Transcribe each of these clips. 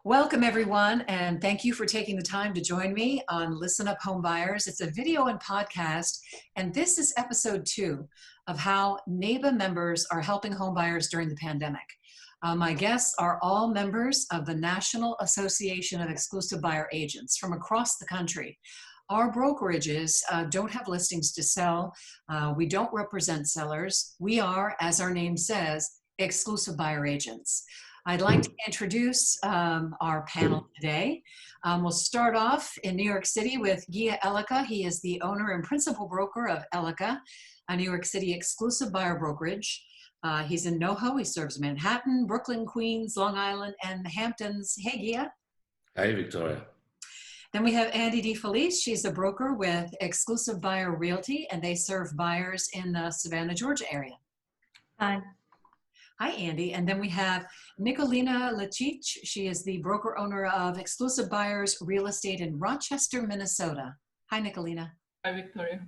Welcome everyone, and thank you for taking the time to join me on Listen Up Homebuyers. It's a video and podcast, and this is episode 2 of how NABA members are helping homebuyers during the pandemic. My guests are all members of the National Association of Exclusive Buyer Agents from across the country. Our brokerages don't have listings to sell. We don't represent sellers. We are, as our name says, exclusive buyer agents. I'd like to introduce our panel today. We'll start off in New York City with Gia Elika. He is the owner and principal broker of Elika, a New York City exclusive buyer brokerage. He's in NoHo. He serves Manhattan, Brooklyn, Queens, Long Island, and the Hamptons. Hey, Gia. Hi, Victoria. Then we have Andy DeFelice. She's a broker with Exclusive Buyer Realty, and they serve buyers in the Savannah, Georgia area. Hi. Hi, Andy. And then we have Nicolina Lecic. She is the broker owner of Exclusive Buyers Real Estate in Rochester, Minnesota. Hi, Nicolina. Hi, Victoria.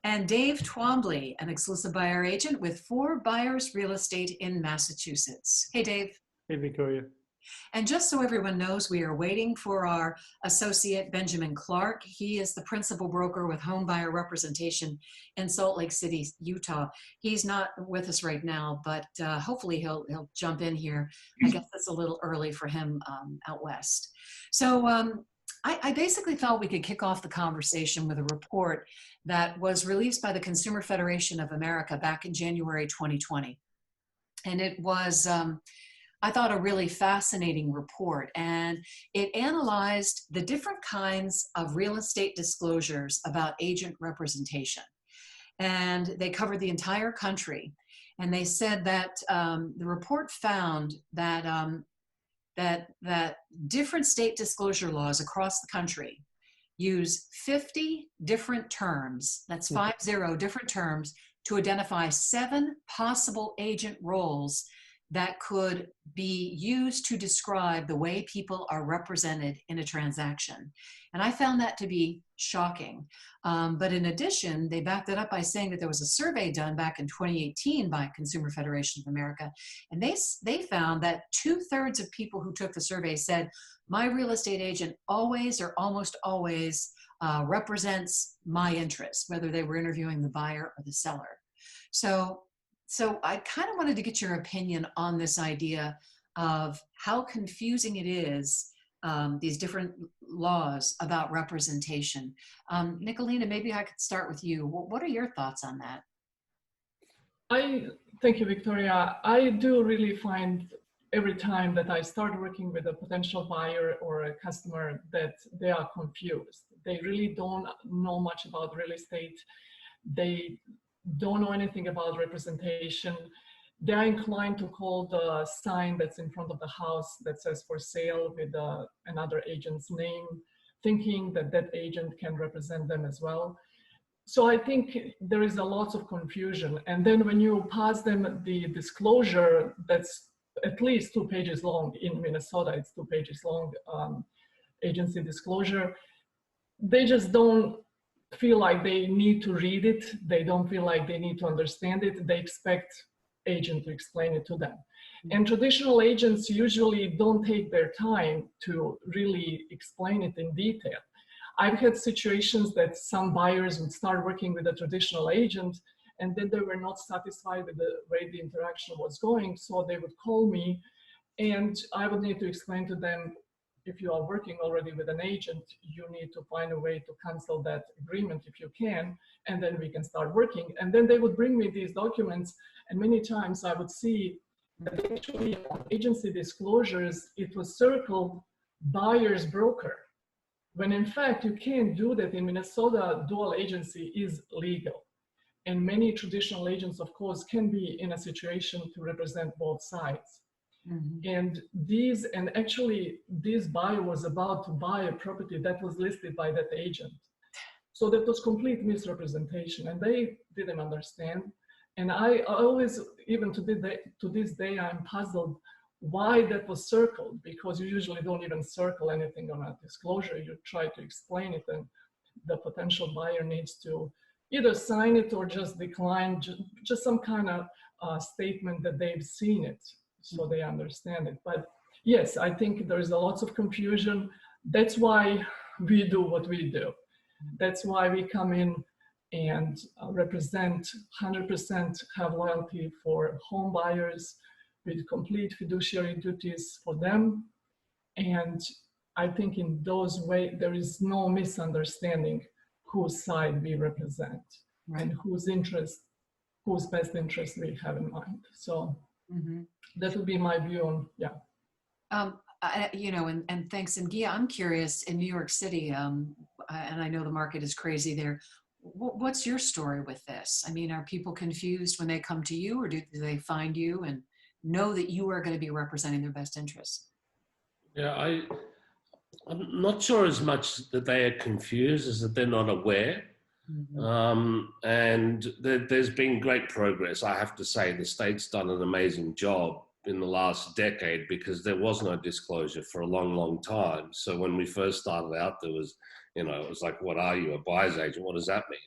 And Dave Twombly, an exclusive buyer agent with 4 Buyers Real Estate in Massachusetts. Hey, Dave. Hey, Victoria. And just so everyone knows, we are waiting for our associate, Benjamin Clark. He is the principal broker with home buyer representation in Salt Lake City, Utah. He's not with us right now, but hopefully he'll jump in here. I guess it's a little early for him out west. So I basically felt we could kick off the conversation with a report that was released by the Consumer Federation of America back in January 2020. And it was I thought a really fascinating report, and it analyzed the different kinds of real estate disclosures about agent representation. And they covered the entire country. And they said that the report found that, that different state disclosure laws across the country use 50 different terms, that's 50 different terms, to identify 7 possible agent roles that could be used to describe the way people are represented in a transaction. And I found that to be shocking. But in addition, they backed it up by saying that there was a survey done back in 2018 by Consumer Federation of America. And they found that 2/3 of people who took the survey said, my real estate agent always or almost always represents my interests, whether they were interviewing the buyer or the seller. So I kind of wanted to get your opinion on this idea of how confusing it is, these different laws about representation. Nicolina, maybe I could start with you. What are your thoughts on that? Thank you, Victoria. I do really find every time that I start working with a potential buyer or a customer that they are confused. They really don't know much about real estate. They don't know anything about representation. They're inclined to call the sign that's in front of the house that says for sale with another agent's name, thinking that that agent can represent them as well. So I think there is a lot of confusion. And then when you pass them the disclosure that's at least 2 pages long, in Minnesota it's 2 pages long, agency disclosure, they just don't feel like they need to read it. They don't feel like they need to understand it. They expect agent to explain it to them. And traditional agents usually don't take their time to really explain it in detail. I've had situations that some buyers would start working with a traditional agent and then they were not satisfied with the way the interaction was going. So they would call me and I would need to explain to them, if you are working already with an agent, you need to find a way to cancel that agreement if you can, and then we can start working. And then they would bring me these documents, and many times I would see that actually on agency disclosures, it was circled buyer's broker, when in fact you can't do that. In Minnesota, dual agency is legal. And many traditional agents, of course, can be in a situation to represent both sides. And actually this buyer was about to buy a property that was listed by that agent. So that was complete misrepresentation and they didn't understand. And I always, even to this day, I'm puzzled why that was circled, because you usually don't even circle anything on a disclosure. You try to explain it and the potential buyer needs to either sign it or just decline, just some kind of statement that they've seen it so they understand it. But Yes, I think there is a lots of confusion. That's why we do what we do. That's why we come in and represent 100% have loyalty for home buyers with complete fiduciary duties for them. And I think in those ways, there is no misunderstanding whose side we represent Right. and whose best interest we have in mind. So Mm-hmm. that would be my view on, yeah. And thanks. And Gia, I'm curious, in New York City, and I know the market is crazy there. What's your story with this? I mean, are people confused when they come to you, or do they find you and know that you are going to be representing their best interests? Yeah, I'm not sure as much that they are confused as that they're not aware. Mm-hmm. And there's been great progress. I have to say the state's done an amazing job in the last decade because there was no disclosure for a long, long time. So when we first started out, there was, it was like, what are you, a buyer's agent? What does that mean?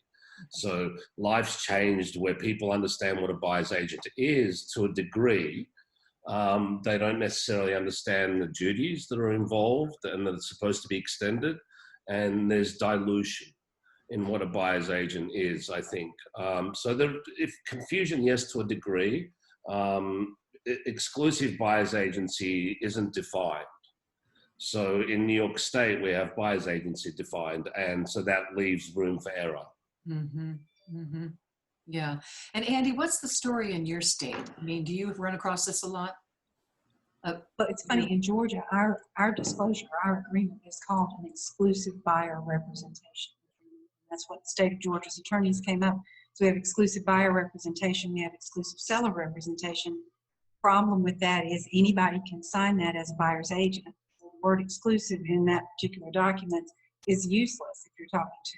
So life's changed where people understand what a buyer's agent is to a degree. They don't necessarily understand the duties that are involved and that it's supposed to be extended. And there's dilution in what a buyer's agent is, I think. So if confusion, yes, to a degree. Exclusive buyer's agency isn't defined. So in New York State, we have buyer's agency defined, and so that leaves room for error. Mm-hmm. Mm-hmm. Yeah. And Andy, what's the story in your state? I mean, do you run across this a lot? But it's funny, in Georgia, our disclosure, our agreement is called an exclusive buyer representation. That's what the state of Georgia's attorneys came up. So we have exclusive buyer representation, we have exclusive seller representation. Problem with that is anybody can sign that as a buyer's agent. The word exclusive in that particular document is useless if you're talking to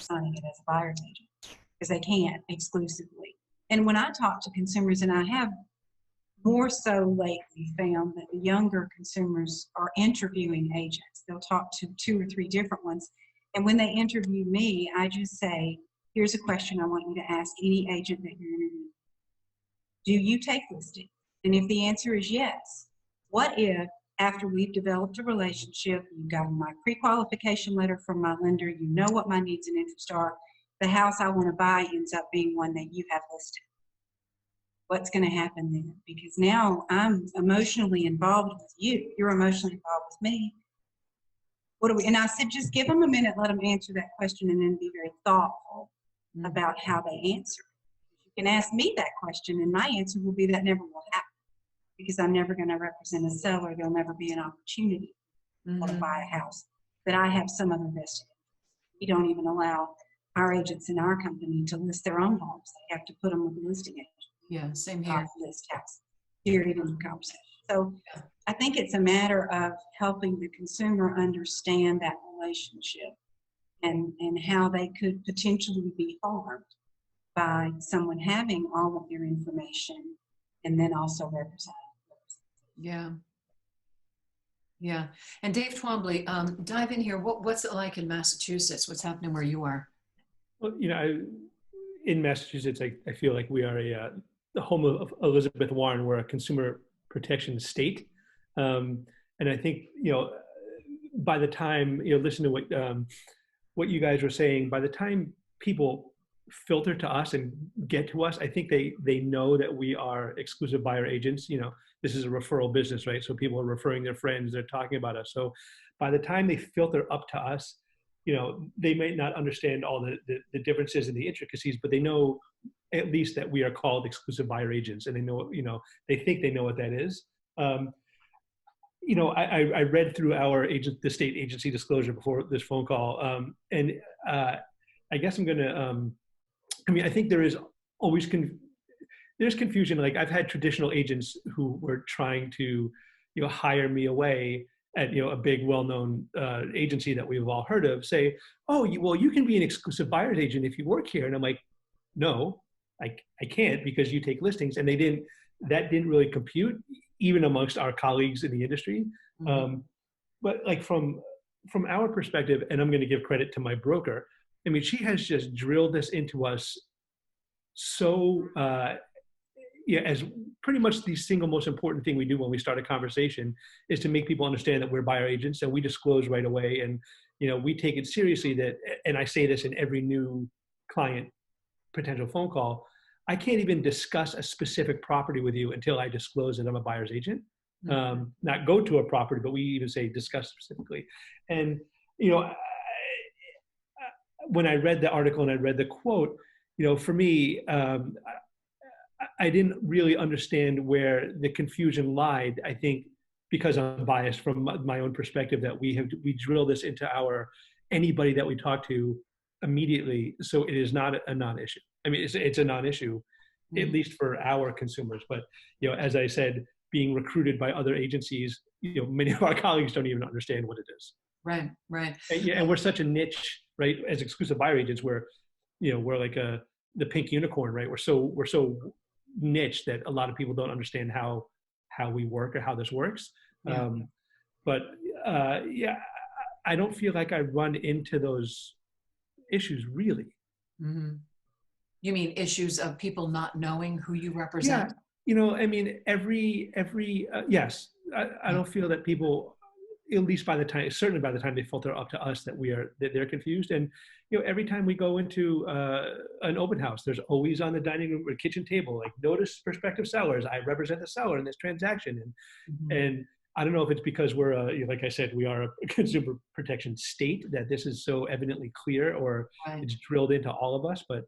signing it as a buyer's agent, because they can't exclusively. And when I talk to consumers, and I have more so lately found that the younger consumers are interviewing agents. They'll talk to 2 or 3 different ones. And when they interview me, I just say, here's a question I want you to ask any agent that you're interviewing. Do you take listings? And if the answer is yes, what if after we've developed a relationship, you've gotten my pre-qualification letter from my lender, you know what my needs and interests are, the house I want to buy ends up being one that you have listed? What's going to happen then? Because now I'm emotionally involved with you. You're emotionally involved with me. What do we? And I said, just give them a minute, let them answer that question, and then be very thoughtful about how they answer. You can ask me that question, and my answer will be that never will happen, because I'm never going to represent a seller. There'll never be an opportunity to buy a house that I have some other vested interest. We don't even allow our agents in our company to list their own homes. They have to put them with a listing agent. Yeah, same here. List house, period, in the conversation. So I think it's a matter of helping the consumer understand that relationship and how they could potentially be harmed by someone having all of their information and then also representing. Yeah. Yeah. And Dave Twombly, dive in here. What's it like in Massachusetts? What's happening where you are? Well, in Massachusetts, I feel like we are the home of Elizabeth Warren. We're a consumer protection state. And I think, by the time, listen to what you guys were saying, by the time people filter to us and get to us, I think they know that we are exclusive buyer agents. This is a referral business, right? So people are referring their friends, they're talking about us. So by the time they filter up to us, they may not understand all the differences and the intricacies, but they know at least that we are called exclusive buyer agents, and they know, they think they know what that is. I read through the state agency disclosure before this phone call, and I guess I'm gonna. I think there is always there's confusion. Like I've had traditional agents who were trying to, hire me away at a big well-known agency that we've all heard of, say, oh, well, you can be an exclusive buyer's agent if you work here, and I'm like, no, I can't, because you take listings, and that didn't really compute even amongst our colleagues in the industry. Mm-hmm. But like from our perspective, and I'm going to give credit to my broker, she has just drilled this into us so yeah, as pretty much the single most important thing we do when we start a conversation is to make people understand that we're buyer agents, and we disclose right away. And, we take it seriously that, and I say this in every new client potential phone call, I can't even discuss a specific property with you until I disclose that I'm a buyer's agent. Not go to a property, but we even say discuss specifically. And, when I read the article and I read the quote, for me, I didn't really understand where the confusion lied. I think because I'm biased from my own perspective, that we drill this into anybody that we talk to immediately. So it is not a non-issue. I mean, it's a non-issue, at least for our consumers. But, as I said, being recruited by other agencies, many of our colleagues don't even understand what it is. Right. And we're such a niche, right? As exclusive buyer agents, we're like the pink unicorn, right? We're so niche that a lot of people don't understand how we work or how this works. Yeah. I don't feel like I run into those issues really. Mm-hmm. You mean issues of people not knowing who you represent? Yeah. I mean, yes, I don't feel that people, at least certainly by the time they filter up to us, that they're confused. And, every time we go into an open house, there's always on the dining room or kitchen table, like, notice prospective sellers. I represent the seller in this transaction. And I don't know if it's because we're, like I said, we are a consumer protection state, that this is so evidently clear, or it's drilled into all of us. But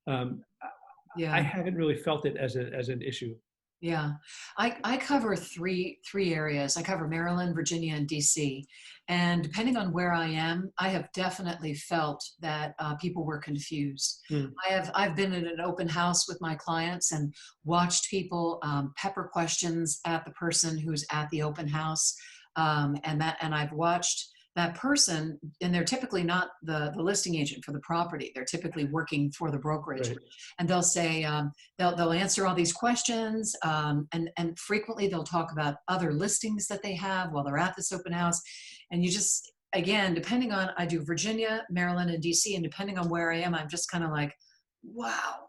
I haven't really felt it as an issue. Yeah, I cover three areas. I cover Maryland, Virginia, and DC. And depending on where I am, I have definitely felt that people were confused. I've been in an open house with my clients and watched people pepper questions at the person who's at the open house, and I've watched that person, and they're typically not the listing agent for the property. They're typically working for the brokerage. Right. And they'll say, they'll answer all these questions, and frequently they'll talk about other listings that they have while they're at this open house. And you just, again, depending on, I do Virginia, Maryland, and DC, and depending on where I am, I'm just kind of like, wow,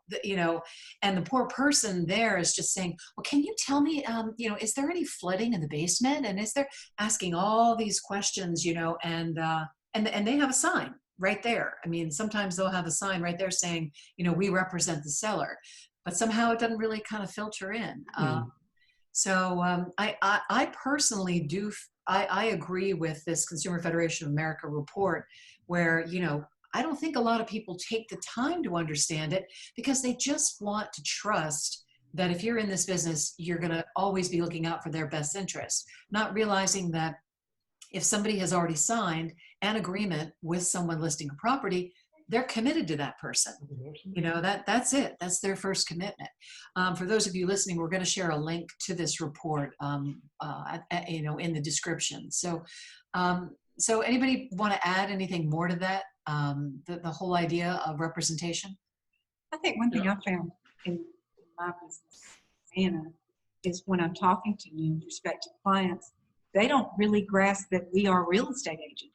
and the poor person there is just saying, well, can you tell me, is there any flooding in the basement? And is there, asking all these questions, and they have a sign right there. I mean, sometimes they'll have a sign right there saying, we represent the seller, but somehow it doesn't really kind of filter in. I personally do, I agree with this Consumer Federation of America report where, I don't think a lot of people take the time to understand it because they just want to trust that if you're in this business, you're going to always be looking out for their best interests, not realizing that if somebody has already signed an agreement with someone listing a property, they're committed to that person. That's it. That's their first commitment. For those of you listening, we're going to share a link to this report, in the description. So anybody want to add anything more to that? The whole idea of representation? I think one thing I found in my business, Anna, is when I'm talking to new prospective clients, they don't really grasp that we are real estate agents.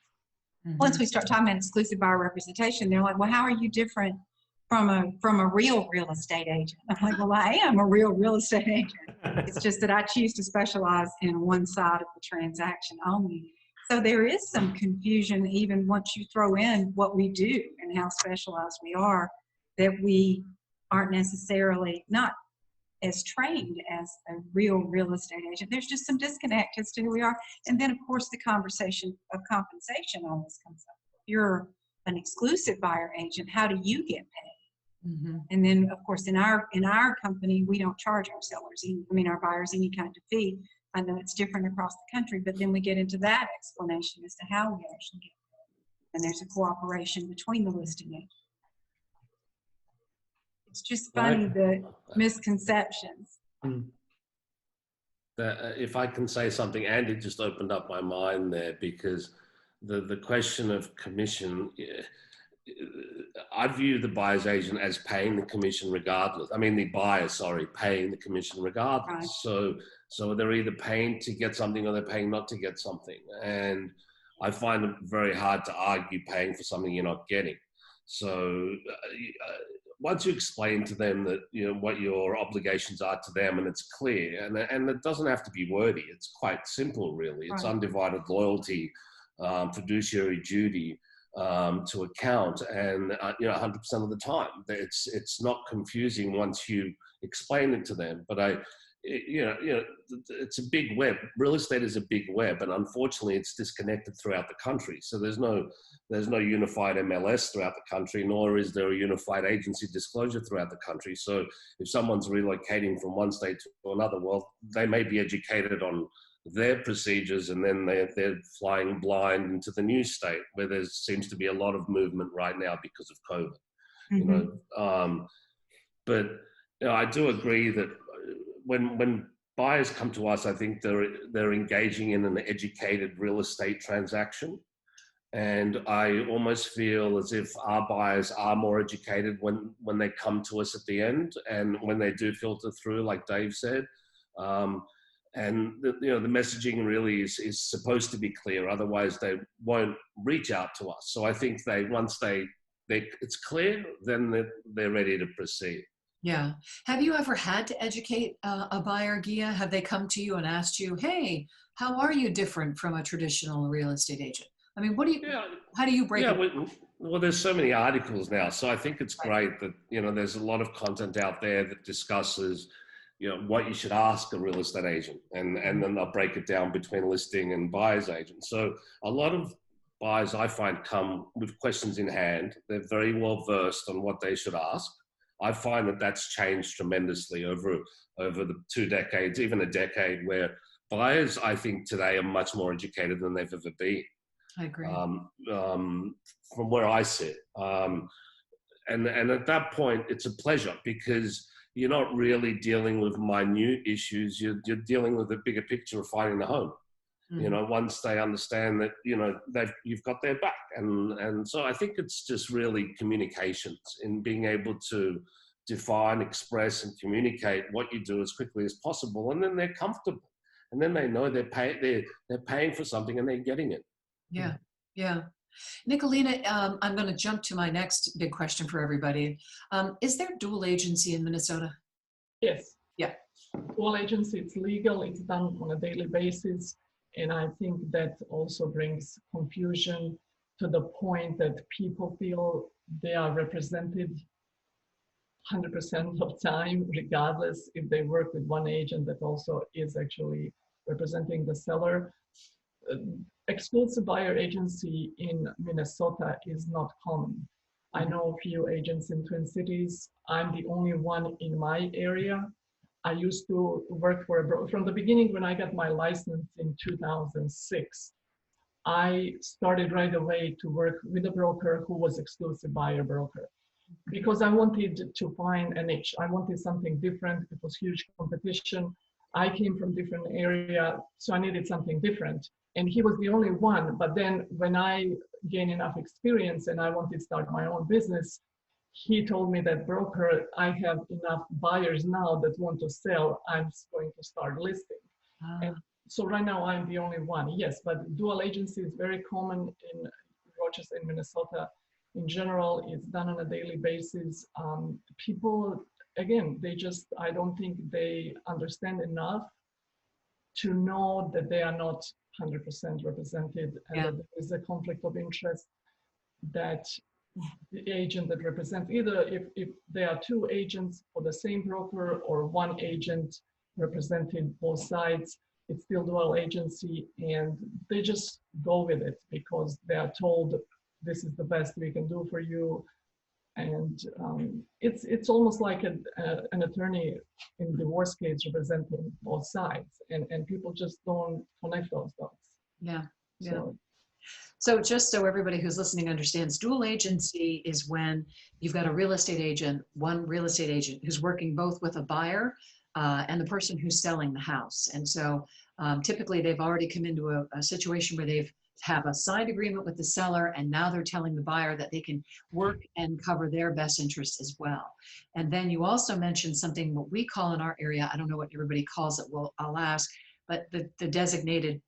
Once we start talking about exclusive buyer representation, they're like, well, how are you different from a real estate agent? I'm like, well, I am a real estate agent. It's just that I choose to specialize in one side of the transaction only. So there is some confusion even once you throw in what we do and how specialized we are, that we aren't necessarily not as trained as a real estate agent. There's just some disconnect as to who we are. And then, of course, the conversation of compensation always comes up. If you're an exclusive buyer agent, how do you get paid? And then, of course, in our company, we don't charge our sellers, our buyers, any kind of fee. I know it's different across the country, but then we get into that explanation as to how we actually get paid. And there's a cooperation between the listing agents. It's just funny, the misconceptions. If I can say something, Andy just opened up my mind there, because the question of commission, I view the buyer's agent as paying the commission regardless. The buyer, paying the commission regardless. Right. So they're either paying to get something or they're paying not to get something. And I find it very hard to argue paying for something you're not getting. So once you explain to them that, you know, what your obligations are to them, and it's clear, and it doesn't have to be wordy. It's quite simple, really. It's Right. undivided loyalty, fiduciary duty to account, and you know, 100% of the time. It's not confusing once you explain it to them. But you know, it's a big web. Real estate is a big web, and unfortunately, it's disconnected throughout the country. So there's no unified MLS throughout the country, nor is there a unified agency disclosure throughout the country. So if someone's relocating from one state to another, well, they may be educated on their procedures, and then they're flying blind into the new state where there seems to be a lot of movement right now because of COVID. You know, but you know, I do agree that when buyers come to us, I think they're engaging in an educated real estate transaction. And I almost feel as if our buyers are more educated when they come to us at the end, and when they do filter through, like Dave said. And you know, the messaging really is supposed to be clear. Otherwise, they won't reach out to us. So I think once it's clear, then they're ready to proceed. Yeah. Have you ever had to educate a buyer, Gia? Have they come to you and asked you, hey, how are you different from a traditional real estate agent? I mean, how do you break it? Well, there's so many articles now. So I think it's great that, you know, there's a lot of content out there that discusses, you know, what you should ask a real estate agent. And then they'll break it down between listing and buyer's agent. So a lot of buyers, I find, come with questions in hand. They're very well versed on what they should ask. I find that that's changed tremendously over the 2 decades, even a decade, where buyers, I think, today are much more educated than they've ever been. I agree. From where I sit. And at that point, it's a pleasure, because you're not really dealing with minute issues. You're dealing with the bigger picture of finding a home. You know, once they understand that, you know, you've got their back. And so I think it's just really communications, in being able to define, express, and communicate what you do as quickly as possible. And then they're comfortable. And then they know they're paying for something and they're getting it. Yeah, yeah. Nicolina, I'm going to jump to my next big question for everybody. Is there dual agency in Minnesota? Yes. Yeah. Dual agency, it's legal, it's done on a daily basis. And I think that also brings confusion to the point that people feel they are represented 100% of time, regardless if they work with one agent that also is actually representing the seller. Exclusive buyer agency in Minnesota is not common. I know a few agents in Twin Cities. I'm the only one in my area. I used to work for a broker. From the beginning, when I got my license in 2006, I started right away to work with a broker who was exclusive buyer broker, because I wanted to find a niche. I wanted something different. It was huge competition. I came from different area, so I needed something different. And he was the only one. But then when I gained enough experience and I wanted to start my own business, he told me that, broker, I have enough buyers now that want to sell. I'm going to start listing. And so right now I'm the only one. Yes, but dual agency is very common in Rochester and Minnesota. In general, it's done on a daily basis. People, again, I don't think they understand enough to know that they are not 100% represented, and that there is a conflict of interest, that the agent that represents, either if there are two agents for the same broker or one agent representing both sides, it's still dual agency, and they just go with it because they are told this is the best we can do for you. And it's almost like an attorney in divorce case representing both sides, and people just don't connect those dots. Yeah, yeah. So just so everybody who's listening understands, dual agency is when you've got one real estate agent who's working both with a buyer and the person who's selling the house. And so typically they've already come into a situation where they've have a signed agreement with the seller, and now they're telling the buyer that they can work and cover their best interests as well. And then you also mentioned something what we call in our area, I don't know what everybody calls it, well, I'll ask, but the designated,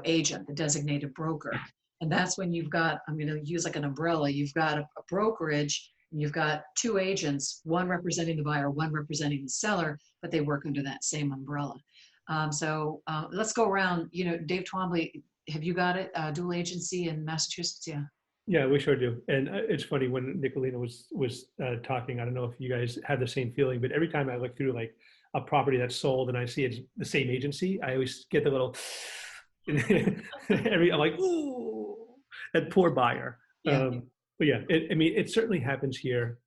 agent, the designated broker. And that's when you've got, I'm going to use like an umbrella, you've got a brokerage, You've got two agents, one representing the buyer, one representing the seller, but they work under that same umbrella. Let's go around. Dave Twombly, have you got it? Dual agency in Massachusetts? Yeah. Yeah, we sure do. And it's funny when Nicolina was talking, I don't know if you guys have the same feeling, but every time I look through like a property that's sold and I see it's the same agency, I always get the little, I'm like, ooh, that poor buyer. Yeah. But yeah, it certainly happens here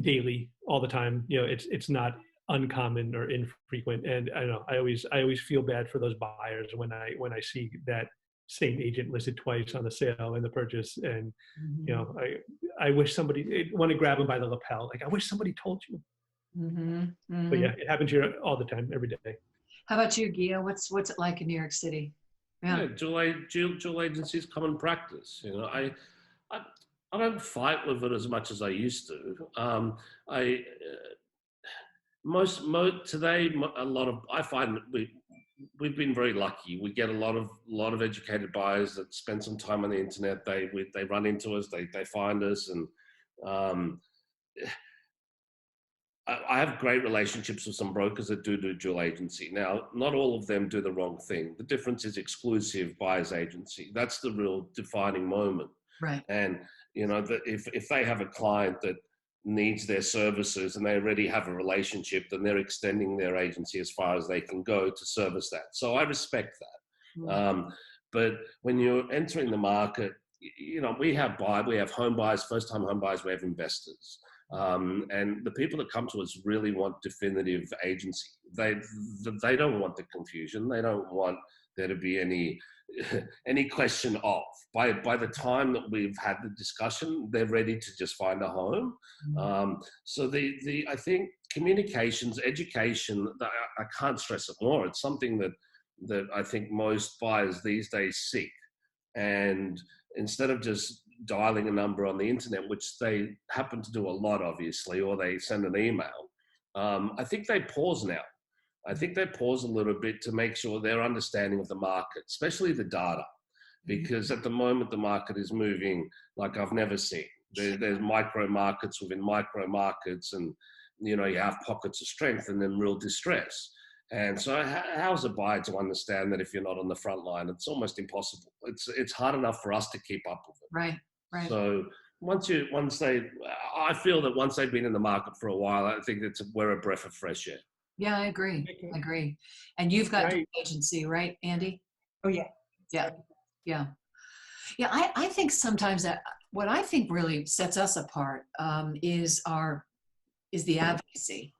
daily, all the time. It's not uncommon or infrequent. And I don't know, I always feel bad for those buyers when I see that same agent listed twice on the sale and the purchase. And, I wish somebody want to grab them by the lapel. Like, I wish somebody told you. But yeah, it happens here all the time, every day. How about you, Gia? What's it like in New York City? Yeah, dual agency is common practice. I don't fight with it as much as I used to. Today, I find that we've been very lucky. We get a lot of educated buyers that spend some time on the internet. They run into us, they find us, and I have great relationships with some brokers that do dual agency. Now, not all of them do the wrong thing. The difference is exclusive buyer's agency. That's the real defining moment. Right. And if they have a client that needs their services and they already have a relationship, then they're extending their agency as far as they can go to service that. So I respect that. But when you're entering the market, we have home buyers, first-time home buyers, we have investors. And the people that come to us really want definitive agency. They don't want the confusion. They don't want there to be any question of. By the time that we've had the discussion, they're ready to just find a home. So I think communications, education, I can't stress it more. It's something that I think most buyers these days seek. And instead of just dialing a number on the internet, which they happen to do a lot, obviously, or they send an email, I think they pause now. I think they pause a little bit to make sure their understanding of the market, especially the data, because at the moment the market is moving like I've never seen. There's micro markets within micro markets, and you have pockets of strength and then real distress. And so how's a buyer to understand that if you're not on the front line? It's almost impossible. It's hard enough for us to keep up with it. Right. So I feel that once they've been in the market for a while, I think we're a breath of fresh air. Yeah, I agree. And you've got an agency, right, Andy? Oh, yeah. Yeah. I think sometimes that what I think really sets us apart is the advocacy.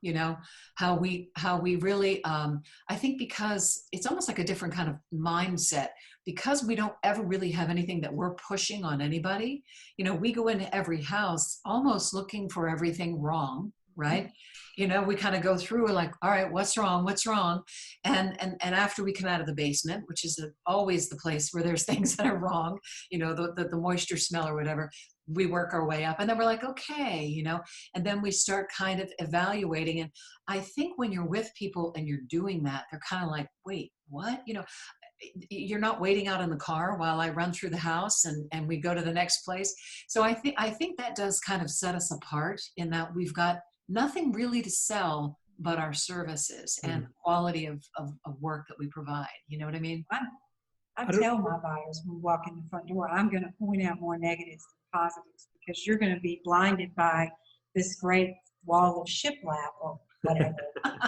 How we really, I think, because it's almost like a different kind of mindset, because we don't ever really have anything that we're pushing on anybody. We go into every house almost looking for everything wrong, right? We kind of go through like, all right, what's wrong? And after we come out of the basement, which is always the place where there's things that are wrong, the moisture smell or whatever, we work our way up, and then we're like, okay, and then we start kind of evaluating. And I think when you're with people and you're doing that, they're kind of like, wait, what? You're not waiting out in the car while I run through the house and we go to the next place. So I think that does kind of set us apart in that we've got nothing really to sell but our services and quality of work that we provide. You know what I mean? I tell my buyers when we walk in the front door, I'm going to point out more negatives than positives, because you're going to be blinded by this great wall of shiplap or whatever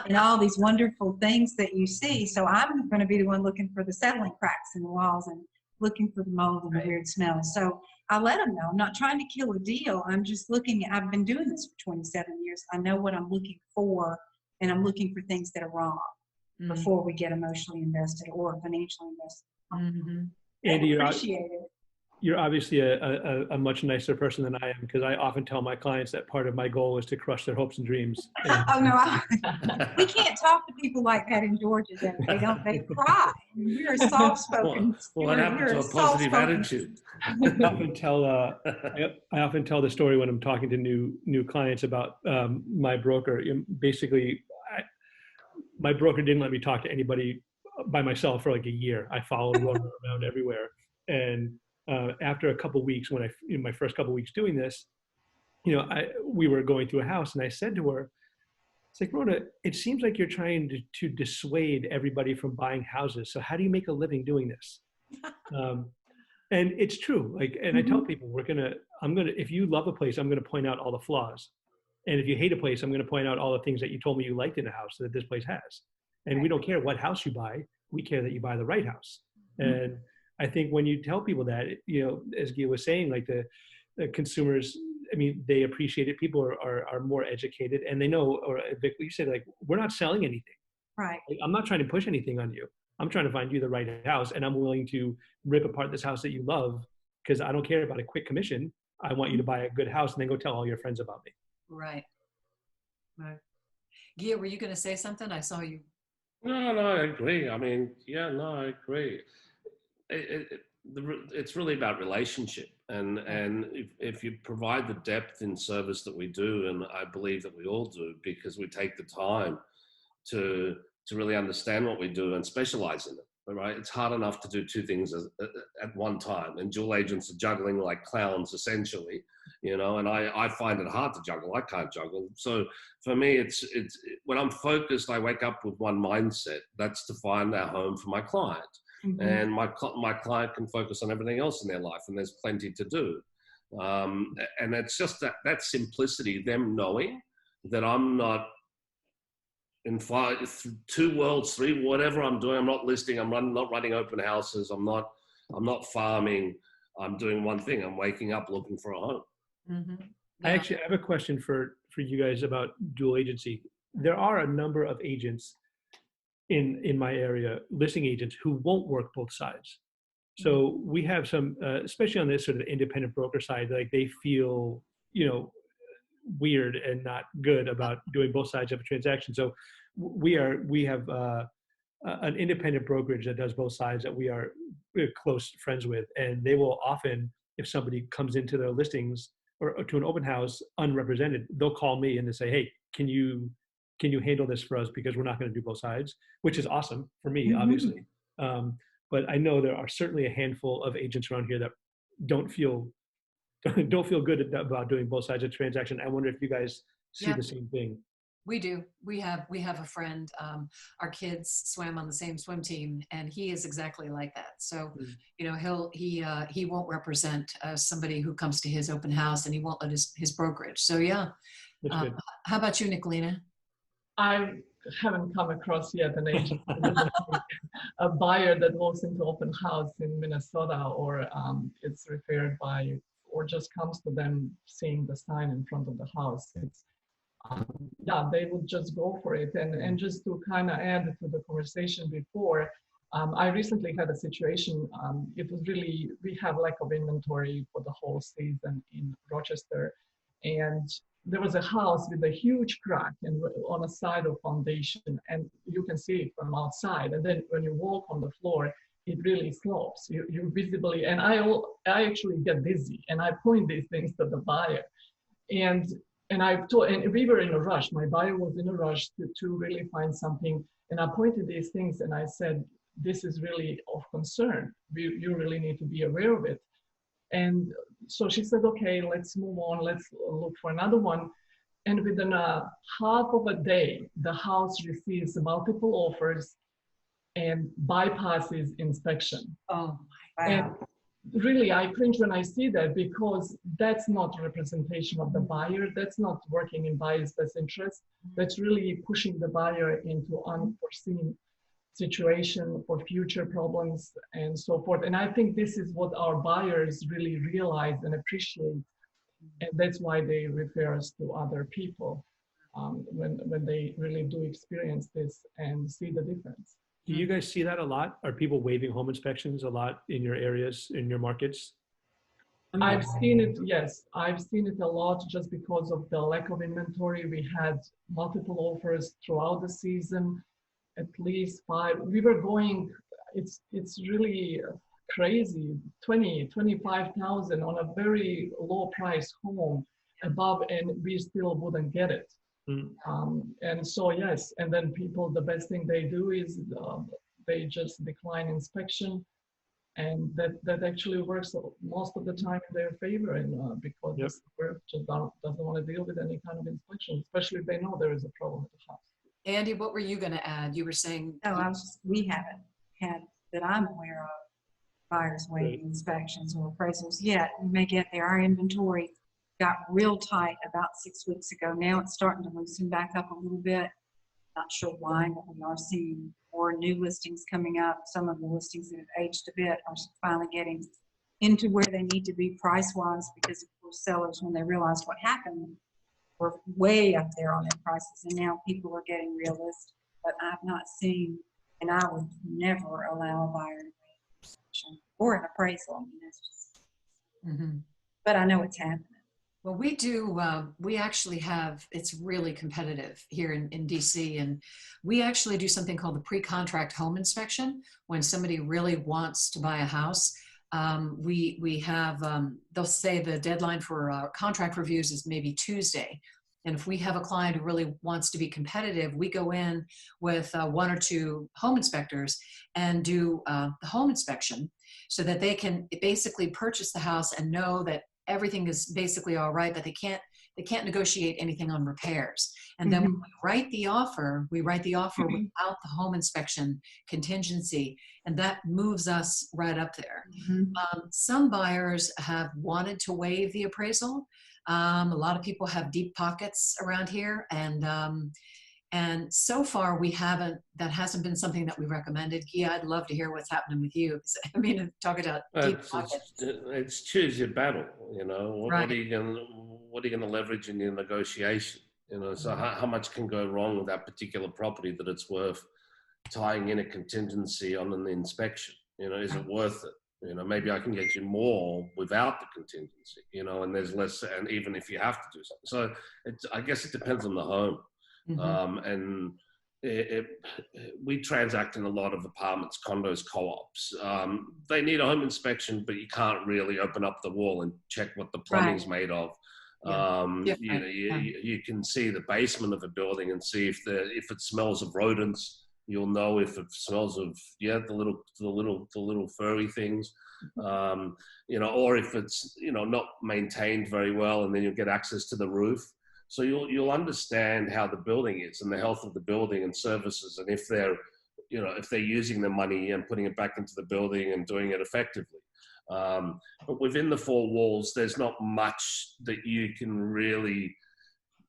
and all these wonderful things that you see. So I'm going to be the one looking for the settling cracks in the walls and looking for the mold and the weird smells. So I let them know I'm not trying to kill a deal. I'm just I've been doing this for 27 years. I know what I'm looking for, and I'm looking for things that are wrong before we get emotionally invested or financially invested. Andy, you're obviously a much nicer person than I am, because I often tell my clients that part of my goal is to crush their hopes and dreams. Oh no, we can't talk to people like that in Georgia. They cry. We're a soft-spoken. Well, what happened to a positive attitude? I often tell the story when I'm talking to new clients about my broker. Basically, my broker didn't let me talk to anybody by myself for like a year. I followed Rover around everywhere, and after a couple weeks, when in my first couple weeks doing this, we were going through a house, and I said to her, it's like, Rhoda, it seems like you're trying to dissuade everybody from buying houses. So how do you make a living doing this? And it's true. Like, and I tell people, if you love a place, I'm going to point out all the flaws. And if you hate a place, I'm going to point out all the things that you told me you liked in a house that this place has. And we don't care what house you buy. We care that you buy the right house. And I think when you tell people that, as Gia was saying, like the consumers, I mean, they appreciate it. People are more educated, and they know, or Vic, you said, like, we're not selling anything. Right. Like, I'm not trying to push anything on you. I'm trying to find you the right house, and I'm willing to rip apart this house that you love, because I don't care about a quick commission. I want you to buy a good house and then go tell all your friends about me. Right. Right. Gia, were you going to say something? I saw you. No, I agree. I mean, yeah, no, I agree. It's really about relationship, and if you provide the depth in service that we do, and I believe that we all do, because we take the time to really understand what we do and specialize in it. Right? It's hard enough to do two things at one time, and dual agents are juggling like clowns essentially, and I find it hard to juggle. I can't juggle. So for me, it's when I'm focused, I wake up with one mindset. That's to find a home for my client. And my client can focus on everything else in their life, and there's plenty to do. And it's just that simplicity, them knowing that I'm not in two worlds, three, whatever I'm doing. I'm not listing. I'm not running open houses. I'm not farming. I'm doing one thing. I'm waking up looking for a home. Yeah. I actually have a question for you guys about dual agency. There are a number of agents in my area, listing agents, who won't work both sides. So we have some, especially on this sort of independent broker side, like they feel, weird and not good about doing both sides of a transaction. So we have an independent brokerage that does both sides that we're close friends with, and they will often, if somebody comes into their listings or to an open house unrepresented, they'll call me and they say, hey, can you handle this for us, because we're not going to do both sides, which is awesome for me, obviously. But I know there are certainly a handful of agents around here that don't feel good about doing both sides of the transaction. I wonder if you guys see the same thing. We do. We have a friend, our kids swam on the same swim team, and he is exactly like that. So, he won't represent somebody who comes to his open house, and he won't let his brokerage. So yeah. How about you, Nicolina? I haven't come across yet an agent, a buyer that walks into open house in Minnesota, or it's referred by, or just comes to them seeing the sign in front of the house. It's they would just go for it. And just to kind of add to the conversation before, I recently had a situation. It was really, we have lack of inventory for the whole season in Rochester, and there was a house with a huge crack and on a side of foundation, and you can see it from outside. And then when you walk on the floor, it really slopes. You visibly, and I actually get dizzy, and I point these things to the buyer, and we were in a rush. My buyer was in a rush to really find something, and I pointed these things and I said, this is really of concern. You really need to be aware of it. And so she said, okay, let's move on. Let's look for another one. And within a half of a day, the house receives multiple offers and bypasses inspection. Oh, my God. And really, I cringe when I see that, because that's not representation of the buyer. That's not working in buyer's best interest. That's really pushing the buyer into unforeseen situation for future problems and so forth. And I think this is what our buyers really realize and appreciate. And that's why they refer us to other people when they really do experience this and see the difference. Do you guys see that a lot? Are people waiving home inspections a lot in your areas, in your markets? I've seen it, yes. I've seen it a lot just because of the lack of inventory. We had multiple offers throughout the season, at least 5. We were going, it's really crazy, 25,000 on a very low price home above, and we still wouldn't get it. And so, yes, and then people, the best thing they do is they just decline inspection. And that actually works most of the time in their favor, and because Yep. the seller just doesn't want to deal with any kind of inspection, especially if they know there is a problem with the house. Andy, what were you going to add? You were saying. No, we haven't had, that I'm aware of, buyers waiting inspections or appraisals yet. We may get there. Our inventory got real tight about 6 weeks ago. Now it's starting to loosen back up a little bit. Not sure why, but we are seeing more new listings coming up. Some of the listings that have aged a bit are finally getting into where they need to be price-wise, because of course sellers, when they realized what happened, were way up there on their prices, and now people are getting realistic. But I've not seen, and I would never allow a buyer to inspection or an appraisal. I mean, that's just, but I know it's happening. Well, we do, we actually have, it's really competitive here in DC, and we actually do something called the pre-contract home inspection. When somebody really wants to buy a house, we have, they'll say the deadline for contract reviews is maybe Tuesday. And if we have a client who really wants to be competitive, we go in with 1 or 2 home inspectors and do the home inspection so that they can basically purchase the house and know that everything is basically all right, but they can't negotiate anything on repairs. And then when we write the offer without the home inspection contingency, and that moves us right up there. Some buyers have wanted to waive the appraisal. A lot of people have deep pockets around here, and so far that hasn't been something that we recommended. Gia, I'd love to hear what's happening with you. I mean, talk about deep pockets. It's choose your battle, you know. What Right. are you going to leverage in your negotiation? You know, so how much can go wrong with that particular property that it's worth tying in a contingency on an inspection? You know, is it worth it? You know, maybe I can get you more without the contingency, you know, and there's less, and even if you have to do something. So I guess it depends on the home. And we transact in a lot of apartments, condos, co-ops. They need a home inspection, but you can't really open up the wall and check what the plumbing's made of. You can see the basement of a building and see if it smells of rodents. You'll know if it smells of the little furry things, you know, or if it's, you know, not maintained very well, and then you'll get access to the roof. So you'll understand how the building is and the health of the building and services, and if they're using the money and putting it back into the building and doing it effectively. But within the 4 walls, there's not much that you can really,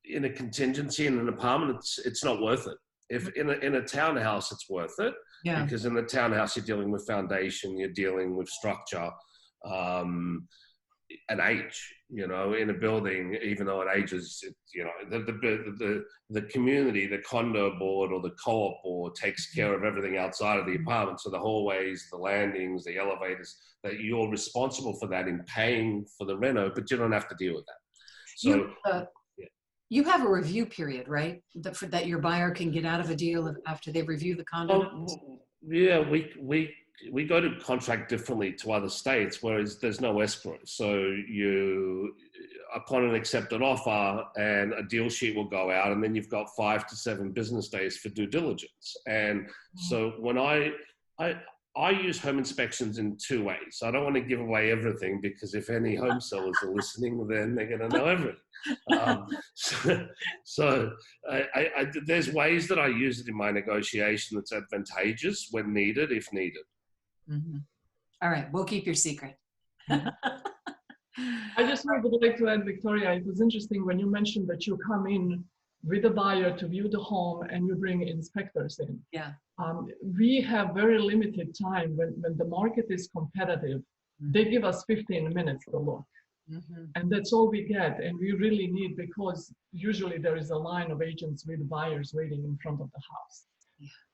in a contingency in an apartment, it's not worth it. If in a townhouse, it's worth it, because in the townhouse you're dealing with foundation, you're dealing with structure, and age. You know, in a building, even though it ages, you know, the community, the condo board or the co-op board takes care of everything outside of the apartment. So the hallways, the landings, the elevators, that you're responsible for that in paying for the reno, but you don't have to deal with that. So you have a review period, right? That your buyer can get out of a deal after they review the condo. Yeah, we go to contract differently to other states, whereas there's no escrow. So you, upon an accepted offer, and a deal sheet will go out, and then you've got 5 to 7 business days for due diligence. And so when I use home inspections in 2 ways. I don't want to give away everything, because if any home sellers are listening, then they're going to know everything. There's ways that I use it in my negotiation that's advantageous when needed, if needed. All right, we'll keep your secret. I just would like to add, Victoria, it was interesting when you mentioned that you come in with a buyer to view the home and you bring inspectors in. Yeah. We have very limited time when the market is competitive. They give us 15 minutes to look. And that's all we get. And we really need, because usually there is a line of agents with buyers waiting in front of the house.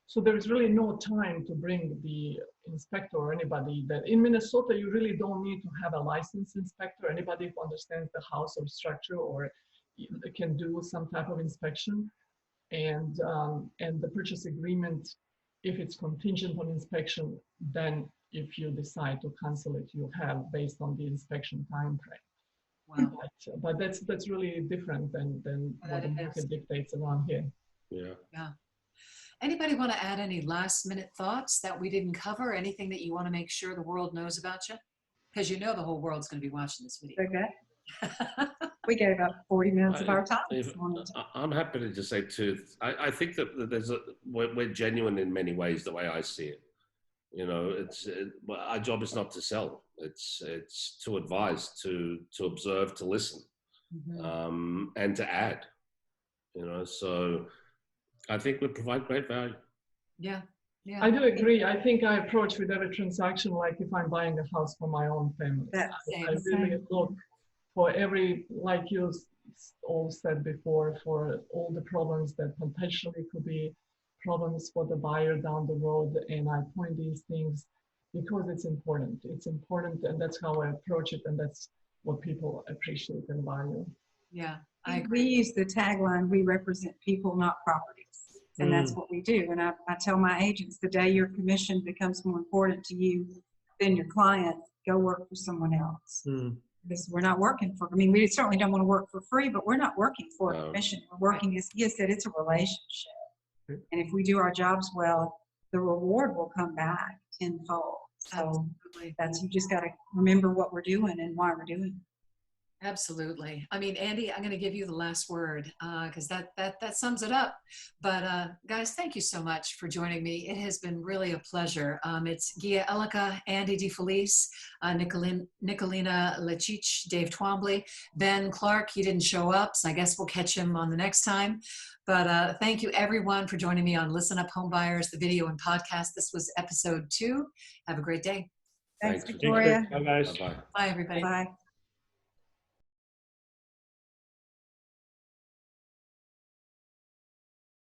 So there is really no time to bring the inspector or anybody. That in Minnesota, you really don't need to have a licensed inspector. Anybody who understands the house or structure or can do some type of inspection. And the purchase agreement, if it's contingent on inspection, then if you decide to cancel it, you have based on the inspection time frame. Wow. But that's really different than what the market dictates around here. Yeah. Anybody want to add any last minute thoughts that we didn't cover? Anything that you want to make sure the world knows about you? Because you know the whole world's going to be watching this video. Okay. We gave up 40 minutes of our time this morning. I'm happy to just say too, I think that we're genuine in many ways, the way I see it. You know, our job is not to sell. It's to advise, to observe, to listen, and to add. You know, so I think we provide great value. Yeah. Yeah. I do agree. I think I approach with every transaction like if I'm buying a house for my own family. I really look for every, like you all said before, for all the problems that potentially could be problems for the buyer down the road. And I point these things because it's important. It's important, and that's how I approach it, and that's what people appreciate and value. Yeah, I agree. We use the tagline, we represent people, not properties. And that's what we do. And I tell my agents, the day your commission becomes more important to you than your client, go work for someone else. Because we're not working for, I mean, we certainly don't want to work for free, but we're not working for a commission. We're working, as Gia said, it's a relationship. And if we do our jobs well, the reward will come back tenfold. So that's, you just got to remember what we're doing and why we're doing it. Absolutely. I mean, Andy, I'm going to give you the last word because that sums it up. But guys, thank you so much for joining me. It has been really a pleasure. It's Gia Elica, Andy DeFelice, Nicolina Lechich, Dave Twombly, Ben Clark. He didn't show up, so I guess we'll catch him on the next time. But thank you, everyone, for joining me on Listen Up Homebuyers, the video and podcast. This was episode 2. Have a great day. Thanks, Victoria. Bye, guys. Bye-bye. Bye, everybody. Bye.